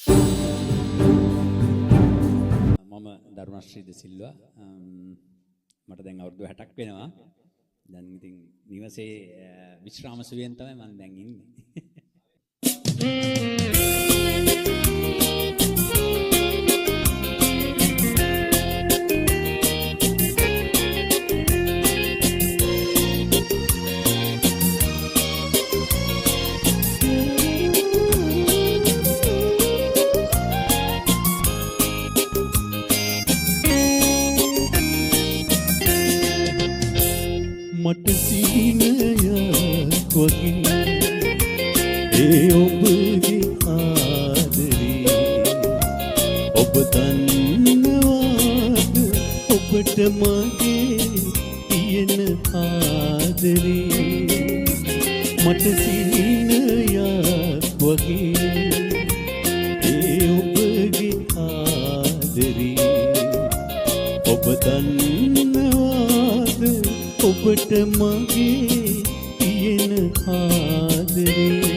මම දරුණශ්‍රී ද සිල්වා මට දැන් අවුරුදු 60ක් වෙනවා. දැන් ඉතින් නිවසේ විශ්‍රාම සුවයෙන් තමයි මම දැන් ඉන්නේ. මට සීනයක් වගේ ඒ ඔබගේ ආදරේ ඔබ දන්නවාද ඔබට මගේ තියෙන ආදරේ මට සීනයක් වගේ ඒ ඔබගේ ආදරේ ඔබ දන්නවාද ඔබට මගේ තියෙන ආදරේ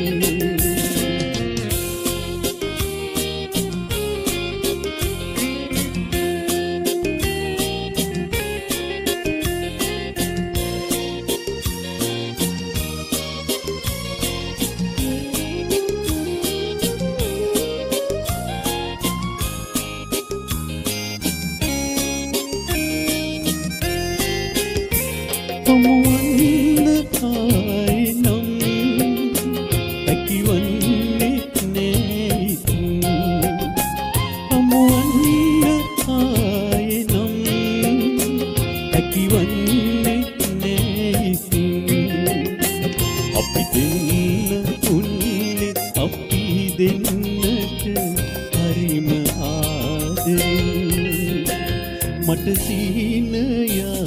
මට සීනයක්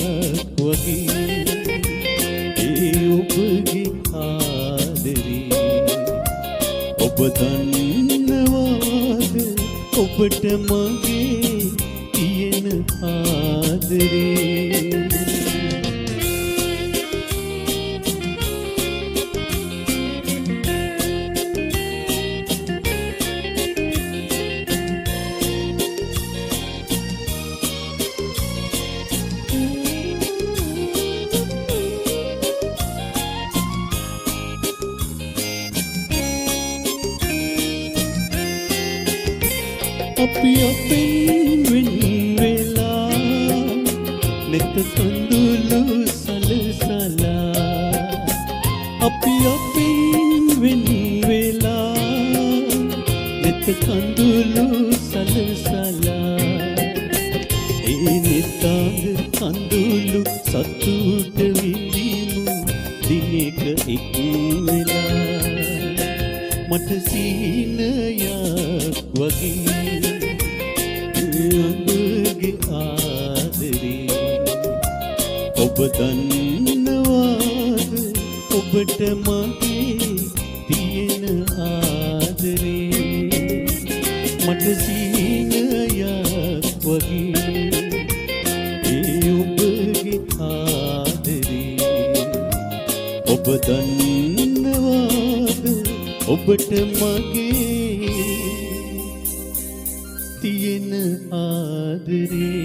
වගේ ඒ ඔබගේ ආදරේ ඔබ දන්නවාද ඔබට මගේ තියෙන ආදරේ අපි අපෙන් වෙන් වෙලා නෙත කඳුළු සලසලා අපි අපෙන් වෙන් වෙලා නෙත කඳුළු සලසලා ඒ නෙතාග කඳුළු සතුට විඳිමු දිනක එක් වෙලා මට සීනයක් වගේ ඔබගේ ආදරේ ඔබ දන්නවාද ඔබට මගේ තියෙන ආදරේ මට සීනයක් වගේ ඒ ඔබගේ ආදරේ ඔබ දන්නවාද ඔබට මගේ තියෙන ආදරේ